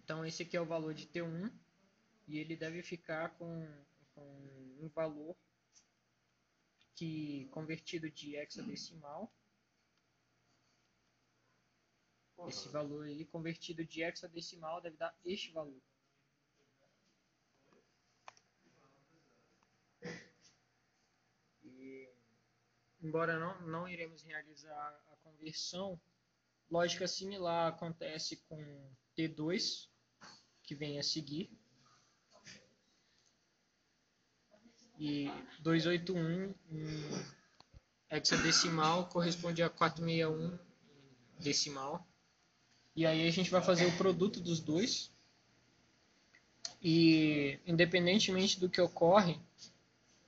Então esse aqui é o valor de T1 e ele deve ficar com um valor que convertido de hexadecimal, esse valor aí convertido de hexadecimal deve dar este valor. E, embora não iremos realizar a conversão, lógica similar acontece com T2, que vem a seguir. E 281 em hexadecimal corresponde a 461 decimal. E aí a gente vai fazer o produto dos dois. E independentemente do que ocorre,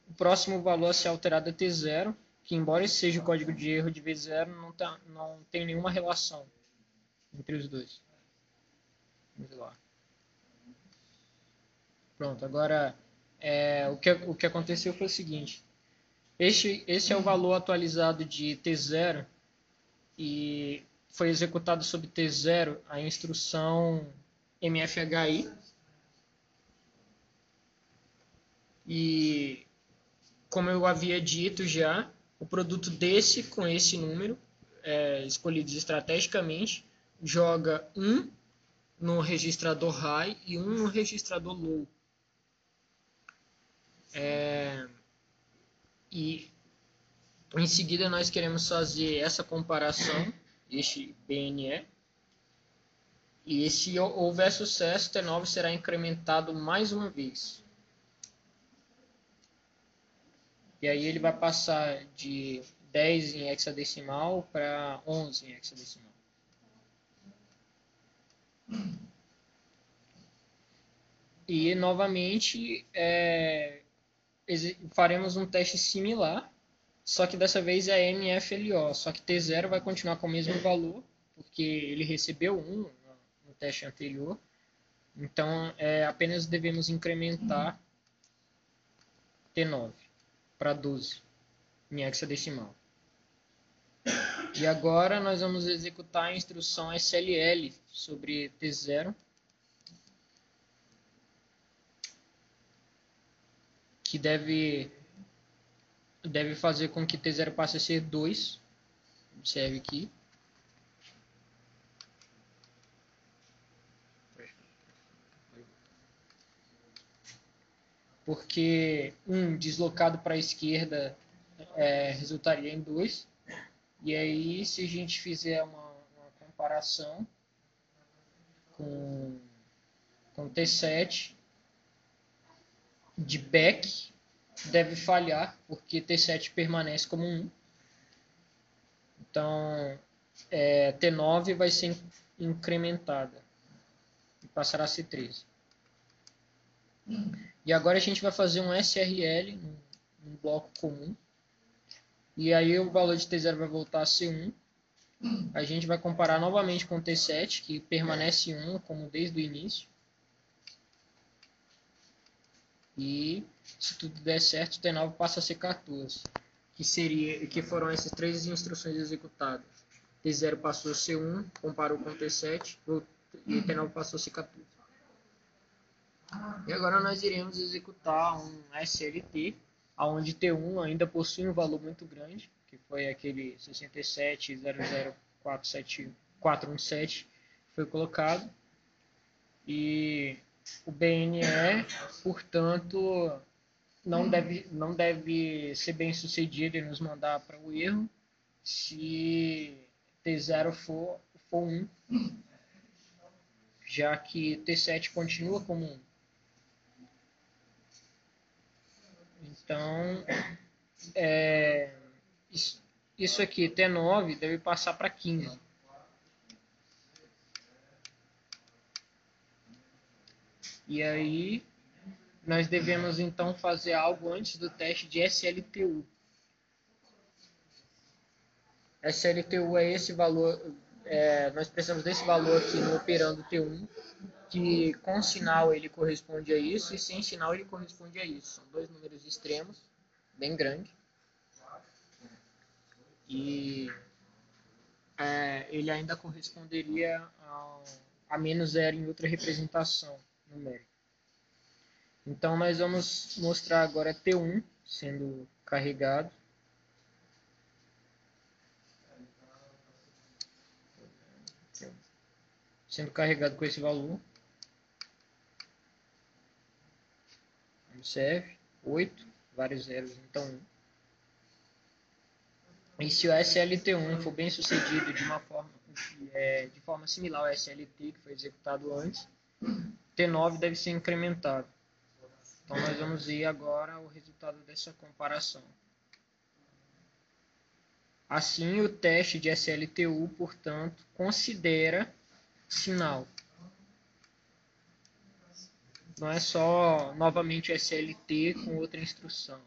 o próximo valor a ser alterado é T0, que embora esse seja o código de erro de V0, não tem nenhuma relação entre os dois. Vamos lá. Pronto, agora o que aconteceu foi o seguinte. Esse é o valor atualizado de T0 e foi executado sobre T0 a instrução mfhi. E como eu havia dito já, o produto desse com esse número, escolhidos estrategicamente, joga 1 no registrador high e 1 no registrador low. E em seguida nós queremos fazer essa comparação, este BNE, e se houver sucesso, T9 será incrementado mais uma vez. E aí ele vai passar de 10 em hexadecimal para 11 em hexadecimal. E novamente faremos um teste similar, só que dessa vez é MFLO, só que T0 vai continuar com o mesmo valor, porque ele recebeu 1 no teste anterior. Então apenas devemos incrementar T9 para 12 em hexadecimal. E agora nós vamos executar a instrução SLL sobre T0, que deve fazer com que T0 passe a ser 2. Observe aqui. Porque 1 deslocado para a esquerda resultaria em 2. E aí, se a gente fizer uma comparação com T7 de back, deve falhar, porque T7 permanece como 1. Então, T9 vai ser incrementada e passará a ser 13. E agora a gente vai fazer um SRL num bloco comum. E aí o valor de T0 vai voltar a ser 1. A gente vai comparar novamente com o T7, que permanece 1 como desde o início. E se tudo der certo, o T9 passa a ser 14. Que foram essas três instruções executadas. T0 passou a ser 1, comparou com o T7, e o T9 passou a ser 14. E agora nós iremos executar um SLT, onde T1 ainda possui um valor muito grande, que foi aquele 67.00417 foi colocado. E o BNE, portanto, não deve ser bem sucedido em nos mandar para o erro se T0 for 1, já que T7 continua como 1. Então, isso aqui, T9, deve passar para 15. E aí, nós devemos então fazer algo antes do teste de SLTU. SLTU é esse valor, nós precisamos desse valor aqui no operando T1, que com sinal ele corresponde a isso e sem sinal ele corresponde a isso. São dois números extremos, bem grandes. E ele ainda corresponderia a menos zero em outra representação numérica. Então nós vamos mostrar agora T1 sendo carregado. Sendo carregado com esse valor. Observe, 8, vários zeros, então 1. E se o SLT1 for bem sucedido de forma similar ao SLT que foi executado antes, T9 deve ser incrementado. Então nós vamos ver agora o resultado dessa comparação. Assim, o teste de SLTU, portanto, considera sinal. Não é só novamente o SLT com outra instrução.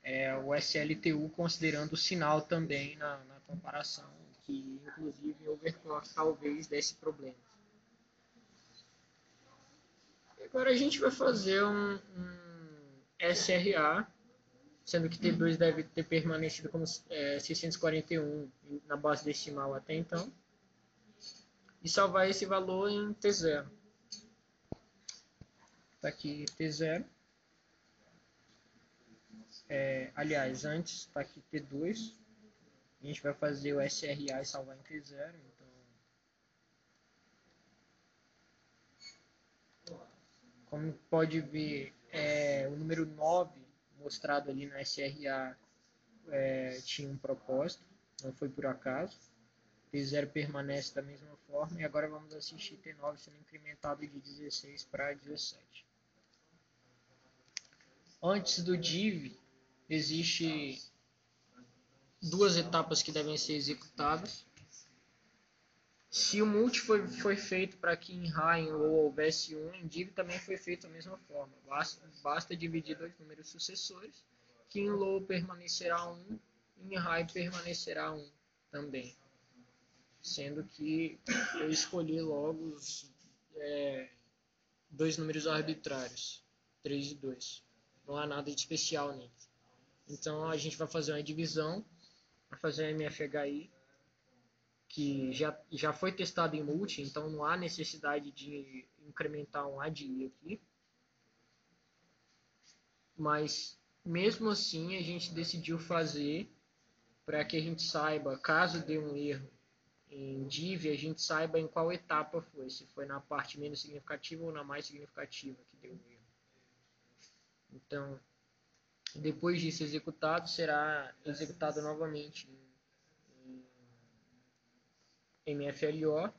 É o SLTU considerando o sinal também na comparação, que inclusive em overclock talvez desse problema. Agora a gente vai fazer um SRA, sendo que T2 deve ter permanecido como 641 na base decimal até então, e salvar esse valor em T0. Está aqui T0. Aliás, antes está aqui T2. A gente vai fazer o SRA e salvar em T0. Então, como pode ver, o número 9 mostrado ali no SRA tinha um propósito, não foi por acaso. T0 permanece da mesma forma. E agora vamos assistir T9 sendo incrementado de 16 para 17. Antes do div, existe duas etapas que devem ser executadas. Se o multi foi feito para que em Hain ou houvesse 1, em div também foi feito da mesma forma. Basta dividir dois números sucessores, que em low permanecerá 1, em Hain permanecerá 1 também. Sendo que eu escolhi logo os dois números arbitrários, 3 e 2. Não há nada de especial neles. Então a gente vai fazer uma divisão, vai fazer um MFHI, que já foi testado em multi, então não há necessidade de incrementar um ADI aqui. Mas mesmo assim a gente decidiu fazer para que a gente saiba, caso dê um erro em div, a gente saiba em qual etapa foi, se foi na parte menos significativa ou na mais significativa que deu um erro. Então, depois disso executado, será executado novamente em MFLO,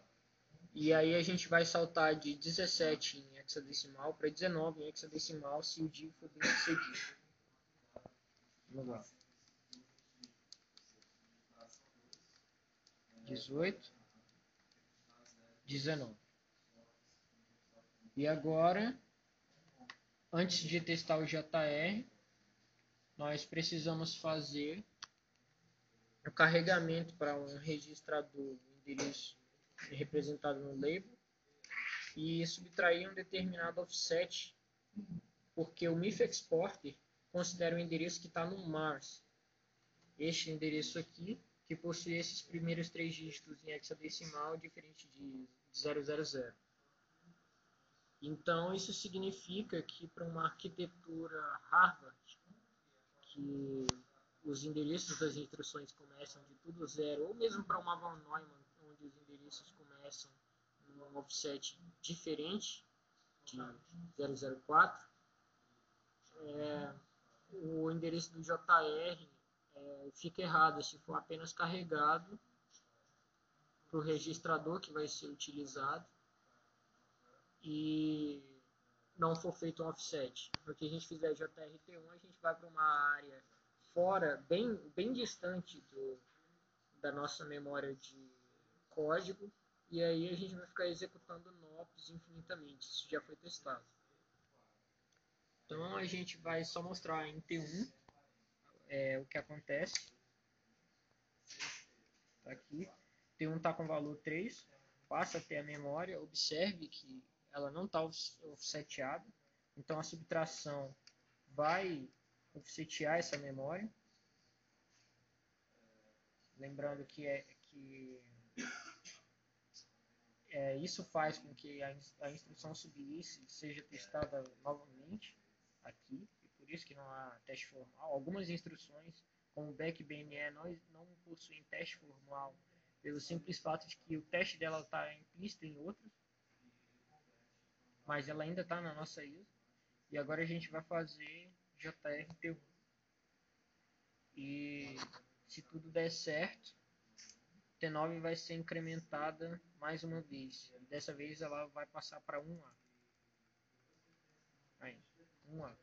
e aí a gente vai saltar de 17 em hexadecimal para 19 em hexadecimal se o div for bem sucedido. Vamos lá. 18, 19. E agora, antes de testar o JR, nós precisamos fazer o carregamento para um registrador, endereço representado no label, e subtrair um determinado offset, porque o MIF Exporter considera o endereço que está no Mars. Este endereço aqui, que possui esses primeiros 3 dígitos em hexadecimal, diferente de 000. Então, isso significa que para uma arquitetura Harvard, que os endereços das instruções começam de tudo zero, ou mesmo para uma von Neumann, onde os endereços começam num offset diferente, de 004, o endereço do JR fica errado se for apenas carregado para o registrador que vai ser utilizado e não for feito um offset. Porque a gente fizer JRT1, a gente vai para uma área fora, bem distante da nossa memória de código, e aí a gente vai ficar executando NOPs infinitamente. Isso já foi testado. Então a gente vai só mostrar em T1 o que acontece. Tá aqui. T1 está com valor 3, passa até a memória, observe que ela não está offseteada, então a subtração vai offsetear essa memória. Lembrando que Isso faz com que a instrução subISE seja testada novamente aqui, e por isso que não há teste formal. Algumas instruções, como o BackBNE, não possuem teste formal, pelo simples fato de que o teste dela está implícito em outras, mas ela ainda está na nossa ISO. E agora a gente vai fazer JRT1. E se tudo der certo, T9 vai ser incrementada mais uma vez. E dessa vez ela vai passar para 1A. Aí, 1A.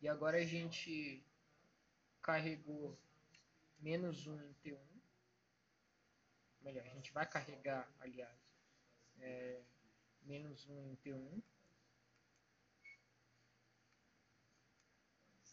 E agora a gente carregou menos 1 em T1. Melhor, a gente vai carregar, aliás, menos 1 em T1.